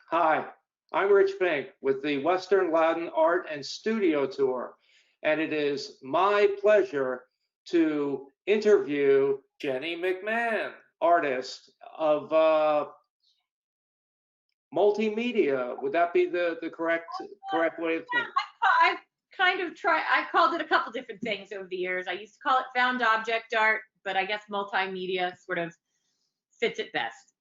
Hi, I'm Rich Fink with the Western Latin Art and Studio Tour, and it is my pleasure to interview Jenny McMahon, artist of multimedia. Would that be the correct way of thinking? I kind of I called it a couple different things over the years. I used to call it found object art, but I guess multimedia sort of fits it best.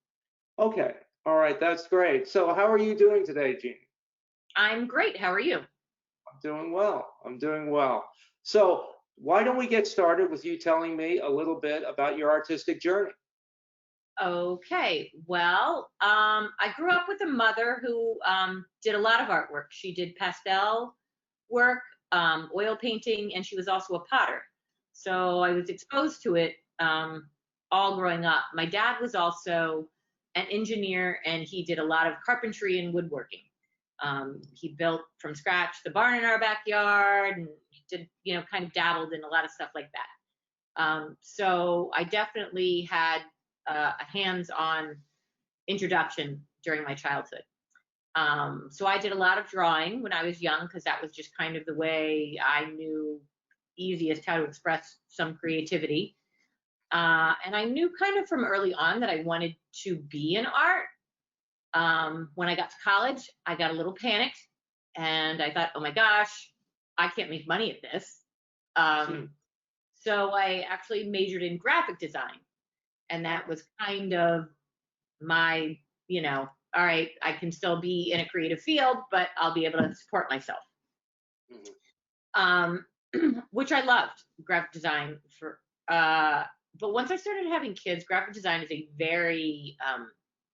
Okay, all right, that's great. So, how are you doing today, Jean? I'm great. How are you? I'm doing well. I'm doing well. So, why don't we get started with you telling me a little bit about your artistic journey? Okay. Well, I grew up with a mother who did a lot of artwork. She did pastel work, oil painting, and she was also a potter. So I was exposed to it all growing up. My dad was also an engineer, and he did a lot of carpentry and woodworking. He built from scratch the barn in our backyard, and did, kind of dabbled in a lot of stuff like that. So I definitely had a hands-on introduction during my childhood. So I did a lot of drawing when I was young because that was just kind of the way I knew easiest how to express some creativity. And I knew kind of from early on that I wanted to be in art. When I got to college, I got a little panicked and I thought, oh my gosh, I can't make money at this. Hmm. So I actually majored in graphic design. And that was kind of my, all right, I can still be in a creative field, but I'll be able to support myself. Mhm. Um, which I loved graphic design for. But once I started having kids, graphic design is a very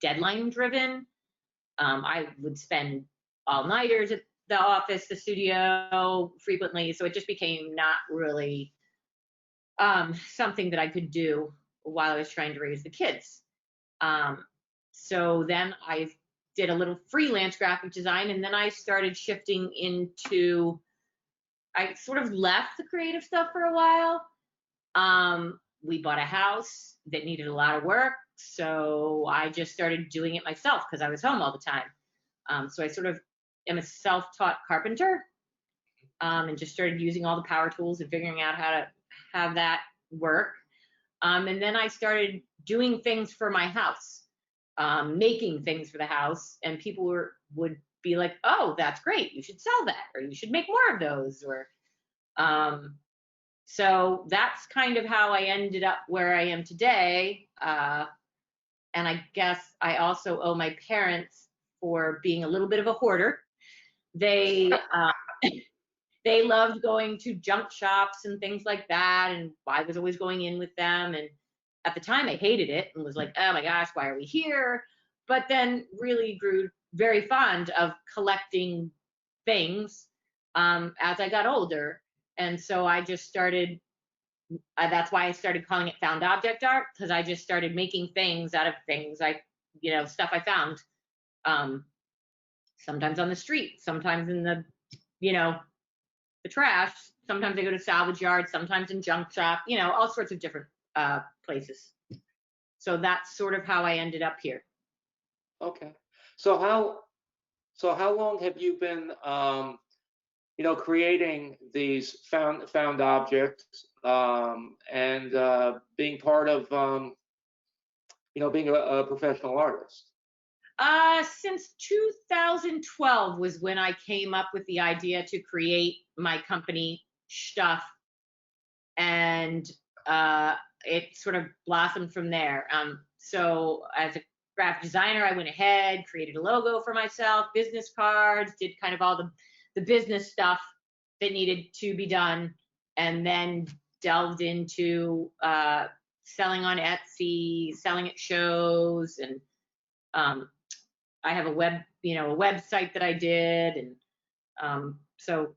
deadline driven. I would spend all nighters at the office, the studio frequently, so it just became not really something that I could do while I was trying to raise the kids. Um, so then I did a little freelance graphic design, and then I started shifting into, I sort of left the creative stuff for a while. We bought a house that needed a lot of work, so I just started doing it myself because I was home all the time. So I sort of am a self-taught carpenter, and just started using all the power tools and figuring out how to have that work. And then I started doing things for my house, making things for the house, and people would be like, "Oh, that's great! You should sell that, or you should make more of those." Or so that's kind of how I ended up where I am today. And I guess I also owe my parents for being a little bit of a hoarder. They they loved going to junk shops and things like that, and I was always going in with them. And at the time, I hated it and was like, "Oh my gosh, why are we here?" But then really grew very fond of collecting things as I got older, and so I just started. That's why I started calling it found object art, because I just started making things out of things stuff I found. Um, Sometimes on the street, sometimes in you know, the trash. Sometimes I go to salvage yards, sometimes in junk shop, all sorts of different places. So that's sort of how I ended up here. Okay. So how long have you been creating these found objects and being part of being a professional artist? Since 2012 was when I came up with the idea to create my company stuff, and it sort of blossomed from there. So as a graphic designer, I went ahead, created a logo for myself, business cards, did kind of all the business stuff that needed to be done, and then delved into selling on Etsy, selling at shows, and um, I have a website that I did, and so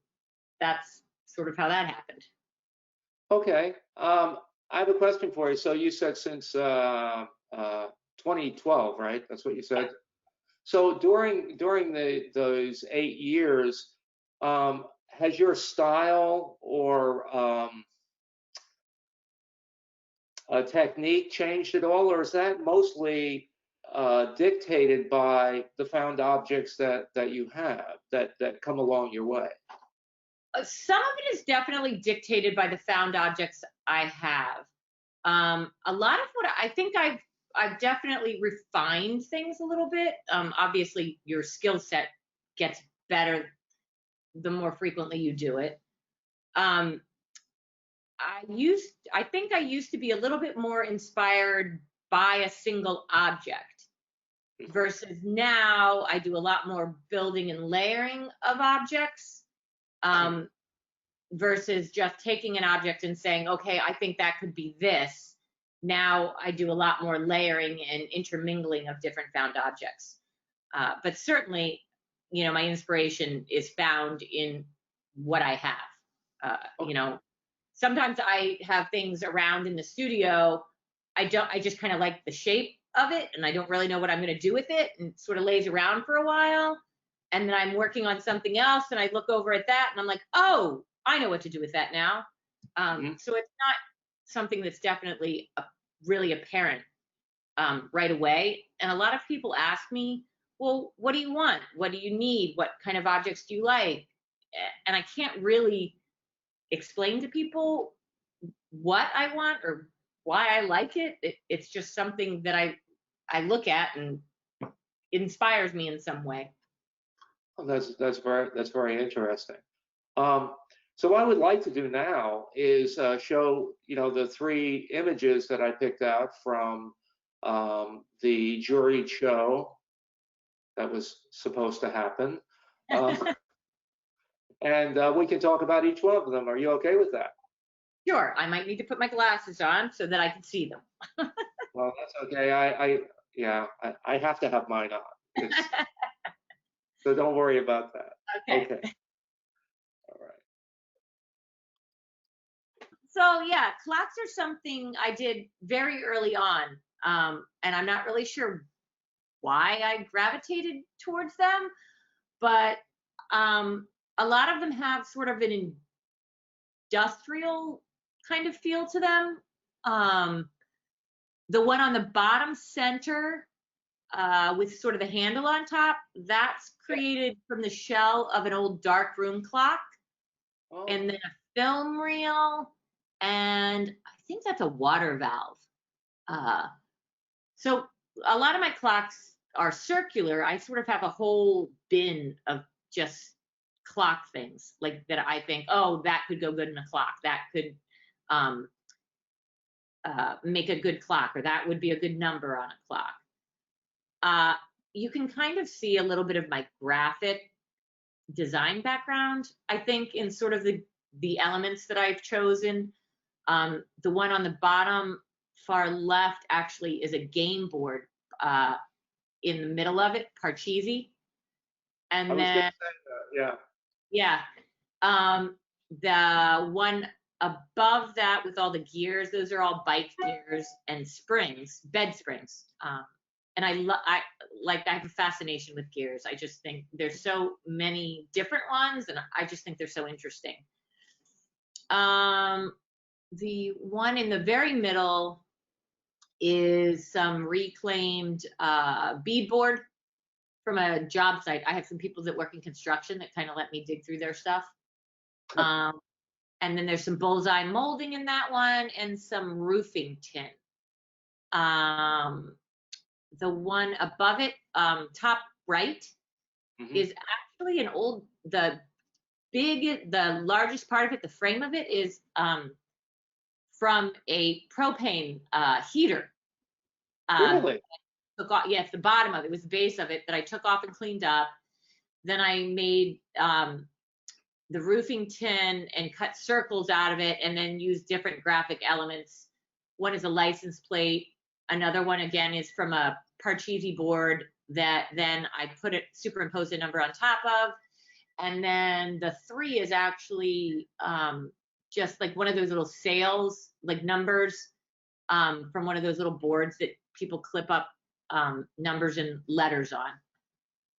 that's sort of how that happened. Okay. I have a question for you. So you said since 2012, right? That's what you said. So during those 8 years, has your style or technique changed at all, or is that mostly dictated by the found objects that you have that come along your way? Some of it is definitely dictated by the found objects I have. A lot of what I think I've definitely refined things a little bit. Obviously, your skill set gets better the more frequently you do it. Um, I think I used to be a little bit more inspired by a single object versus now I do a lot more building and layering of objects. Versus just taking an object and saying, okay, I think that could be this. Now I do a lot more layering and intermingling of different found objects. But certainly, my inspiration is found in what I have. Sometimes I have things around in the studio. I just kind of like the shape of it and I don't really know what I'm going to do with it, and it sort of lays around for a while. And then I'm working on something else and I look over at that and I'm like, oh, I know what to do with that now. So it's not something that's definitely really apparent right away. And a lot of people ask me, well, what do you want? What do you need? What kind of objects do you like? And I can't really explain to people what I want or why I like it. It's just something that I look at and it inspires me in some way. Oh, that's very interesting. So what I would like to do now is show the 3 images that I picked out from the juried show that was supposed to happen, and we can talk about each one of them. Are you okay with that? Sure, I might need to put my glasses on so that I can see them. Well, that's okay. I have to have mine on. So don't worry about that. Okay. All right. So yeah, clocks are something I did very early on, and I'm not really sure why I gravitated towards them, but a lot of them have sort of an industrial kind of feel to them. The one on the bottom center with sort of the handle on top, that's created from the shell of an old dark room clock, and then a film reel, and I think that's a water valve. So a lot of my clocks are circular. I sort of have a whole bin of just clock things like that I think, oh, that could go good in a clock. That could make a good clock, or that would be a good number on a clock. You can kind of see a little bit of my graphic design background, I think, in sort of the elements that I've chosen. The one on the bottom far left actually is a game board in the middle of it, Parcheesi. And then, yeah. The one above that with all the gears, those are all bike gears and springs, bed springs. And I have a fascination with gears. I just think there's so many different ones, and I just think they're so interesting. The one in the very middle is some reclaimed beadboard from a job site. I have some people that work in construction that kind of let me dig through their stuff. And then there's some bullseye molding in that one and some roofing tin. The one above it, top right, is actually an old, the largest part of it, the frame of it is from a propane heater. Really? Yeah, it's the bottom of it. It was the base of it that I took off and cleaned up. Then I made the roofing tin and cut circles out of it, and then used different graphic elements. One is a license plate. Another one, again, is from a Parcheesi board that then I superimposed a number on top of. And then the 3 is actually just like one of those little sales, like numbers from one of those little boards that people clip up numbers and letters on.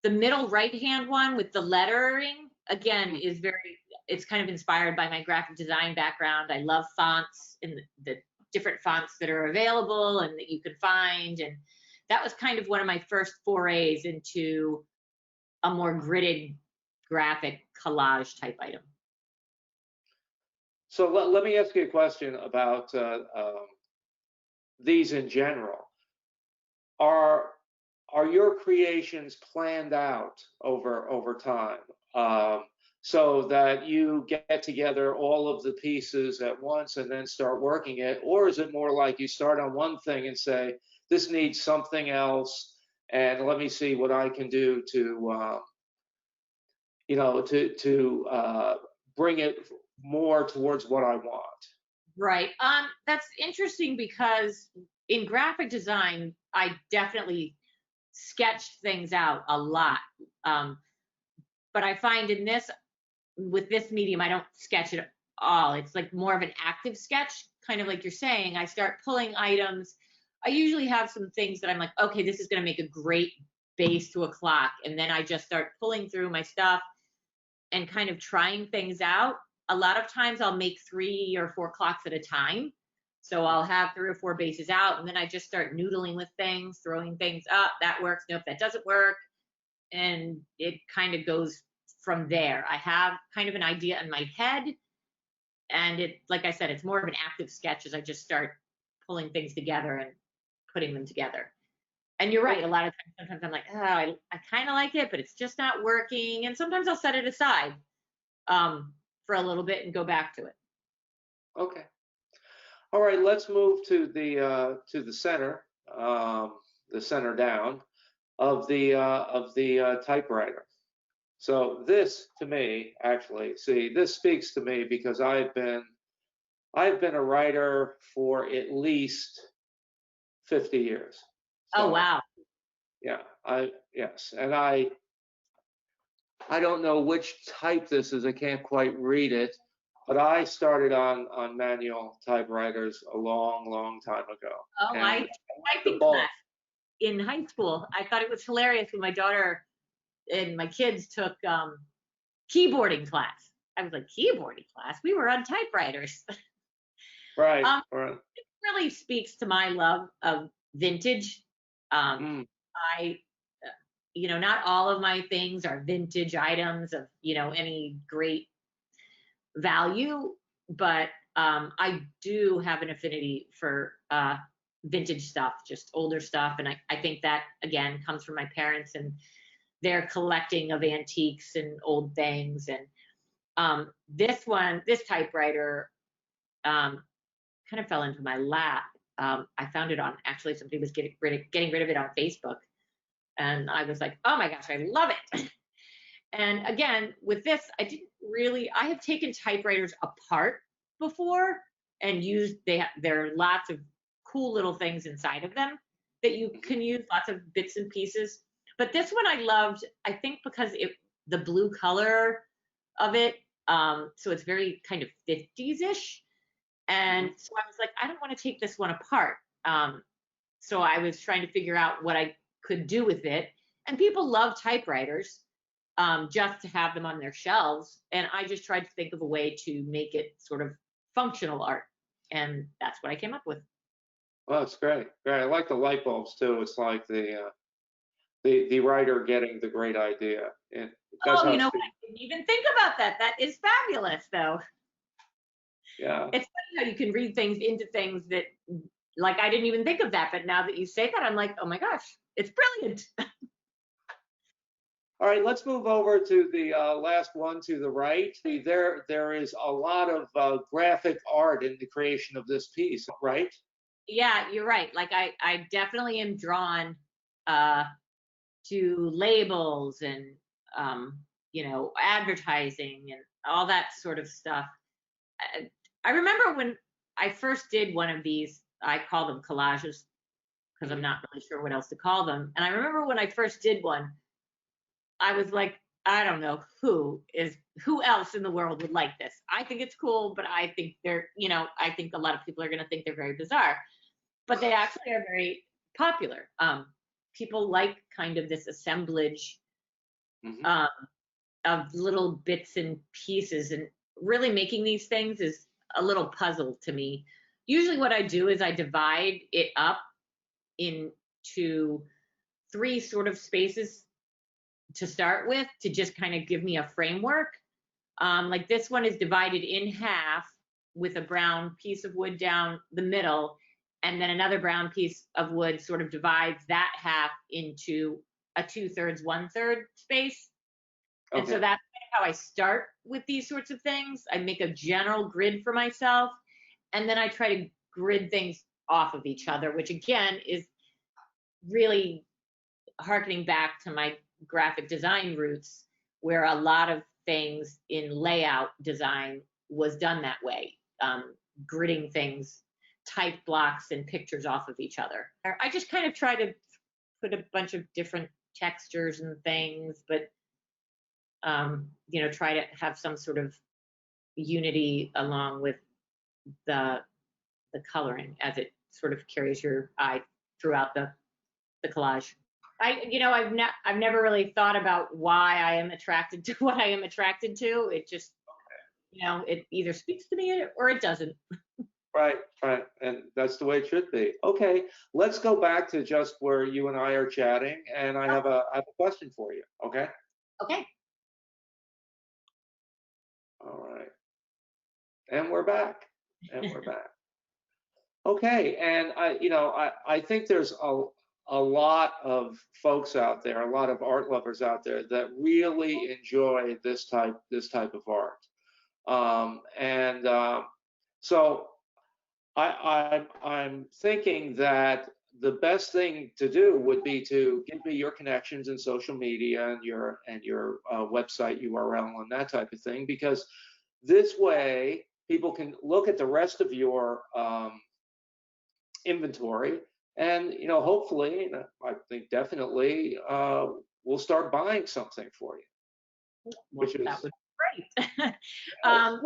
The middle right-hand one with the lettering, again, is it's kind of inspired by my graphic design background. I love fonts and the different fonts that are available and that you can find. And that was kind of one of my first forays into a more gridded graphic collage type item. So let me ask you a question about these in general. Are your creations planned out over time, so that you get together all of the pieces at once and then start working it, or is it more like you start on one thing and say, this needs something else, and let me see what I can do to bring it more towards what I want? Right. That's interesting because in graphic design, I definitely sketch things out a lot. But I find with this medium, I don't sketch at all. It's like more of an active sketch, kind of like you're saying. I start pulling items. I usually have some things that I'm like, okay, this is going to make a great base to a clock. And then I just start pulling through my stuff and kind of trying things out. A lot of times I'll make 3 or 4 clocks at a time. So I'll have 3 or 4 bases out, and then I just start noodling with things, throwing things up. That works. Nope, that doesn't work. And it kind of goes from there. I have kind of an idea in my head, and like I said, it's more of an active sketch as I just start pulling things together and putting them together. And you're right, a lot of times, sometimes I'm like, oh, I kind of like it, but it's just not working. And sometimes I'll set it aside for a little bit and go back to it. Okay. All right, let's move to the center down of the typewriter. So this, to me, actually, see, this speaks to me because I've been a writer for at least 50 years. Oh, wow. Yeah, yes, and I don't know which type this is. I can't quite read it, but I started on manual typewriters a long time ago. Oh, I took typing class in high school. I thought it was hilarious when my daughter and my kids took keyboarding class. I was like, keyboarding class? We were on typewriters. Right. It really speaks to my love of vintage. I, not all of my things are vintage items of, any great value, but I do have an affinity for vintage stuff, just older stuff. And I think that, again, comes from my parents and their collecting of antiques and old things. And this typewriter kind of fell into my lap. I found it on, actually, somebody was getting rid of it on Facebook. And I was like, oh my gosh, I love it. And again, with this, I have taken typewriters apart before and used, there are lots of cool little things inside of them that you can use, lots of bits and pieces. But this one I loved, I think because the blue color of it, so it's very kind of 50s-ish. And so I was like, I don't want to take this one apart. So I was trying to figure out what I could do with it. And people love typewriters just to have them on their shelves. And I just tried to think of a way to make it sort of functional art. And that's what I came up with. Well, it's great. Great. I like the light bulbs too. It's like the writer getting the great idea. And I didn't even think about that. That is fabulous, though. Yeah. It's funny how you can read things into things that, like, I didn't even think of that. But now that you say that, I'm like, oh my gosh, it's brilliant. All right, let's move over to the last one to the right. There is a lot of graphic art in the creation of this piece, right? Yeah, you're right. Like I definitely am drawn to labels and advertising and all that sort of stuff. I remember when I first did one of these, I call them collages because I'm not really sure what else to call them. And I remember when I first did one, I was like, I don't know who else in the world would like this. I think it's cool, but I think I think a lot of people are going to think they're very bizarre, but they actually are very popular. People like kind of this assemblage of little bits and pieces, and really making these things is a little puzzle to me. Usually what I do is I divide it up into to 3 sort of spaces to start with, to just kind of give me a framework. Like this one is divided in half with a brown piece of wood down the middle, and then another brown piece of wood sort of divides that half into a 2/3, 1/3 space. Okay. And so that's kind of how I start with these sorts of things. I make a general grid for myself, and then I try to grid things off of each other, which again is really harkening back to my graphic design roots, where a lot of things in layout design was done that way, gridding things, type blocks and pictures off of each other. I just kind of try to put a bunch of different textures and things, but you know, try to have some sort of unity along with the coloring as it sort of carries your eye throughout the collage. You know, I've never really thought about why I am attracted to what I am attracted to. It just, you know, it either speaks to me or it doesn't. Right, right, and that's the way it should be. Okay, let's go back to just where you and I are chatting, and I have a question for you. Okay. Okay. All right, and we're back, and we're back. Okay, and I think there's a lot of folks out there, a lot of art lovers out there that really enjoy this type of art. So I'm thinking that the best thing to do would be to give me your connections in social media and your website URL and that type of thing, because this way people can look at the rest of your inventory, and hopefully, I think definitely, we'll start buying something for you. Well, that would be great. So I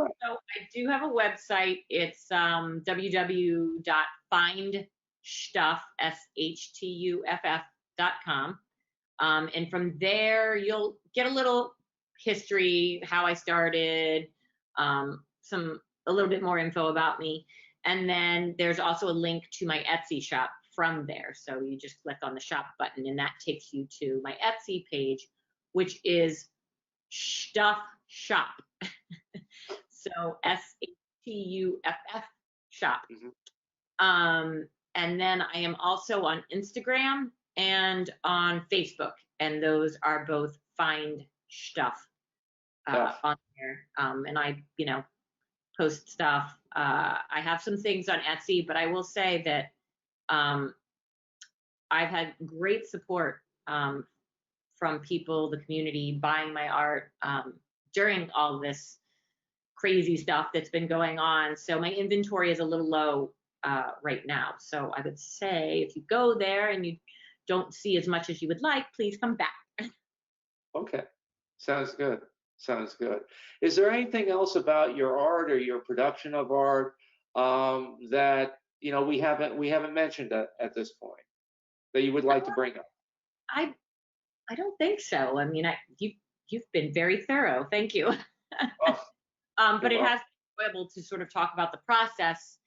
do have a website. It's www.findstuff.com. And from there, you'll get a little history, how I started, a little bit more info about me. And then there's also a link to my Etsy shop from there. So you just click on the shop button, and that takes you to my Etsy page, which is Stuff Shop. So SHTUFF shop. And then I am also on Instagram and on Facebook, and those are both Find Stuff on there. And I, post stuff. I have some things on Etsy, but I will say that I've had great support from people, the community, buying my art during all this crazy stuff that's been going on. So my inventory is a little low right now. So I would say if you go there and you don't see as much as you would like, please come back. Okay, sounds good. Sounds good. Is there anything else about your art or your production of art that we haven't mentioned at this point that you would like to bring up? I don't think so. I mean, you've been very thorough. Thank you. But it has been enjoyable to sort of talk about the process.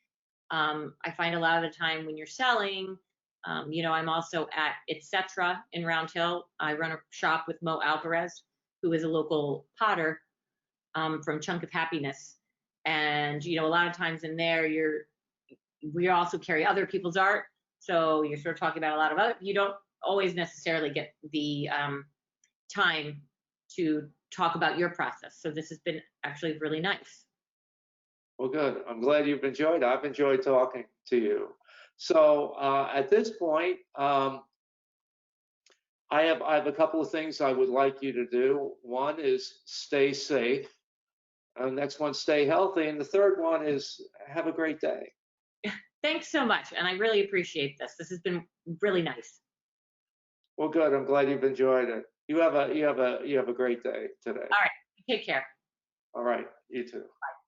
I find a lot of the time when you're selling, I'm also at Etc. in Round Hill. I run a shop with Mo Alvarez, who is a local potter from Chunk of Happiness. And, a lot of times in there, we also carry other people's art. So you're sort of talking about a lot of other, you don't always necessarily get the time to talk about your process. So this has been actually really nice. Well, good. I'm glad you've enjoyed it. I've enjoyed talking to you. So at this point, I have a couple of things I would like you to do. One is stay safe. The next one, stay healthy. And the third one is have a great day. Thanks so much. And I really appreciate this. This has been really nice. Well, good. I'm glad you've enjoyed it. You have a great day today. All right. Take care. All right. You too. Bye.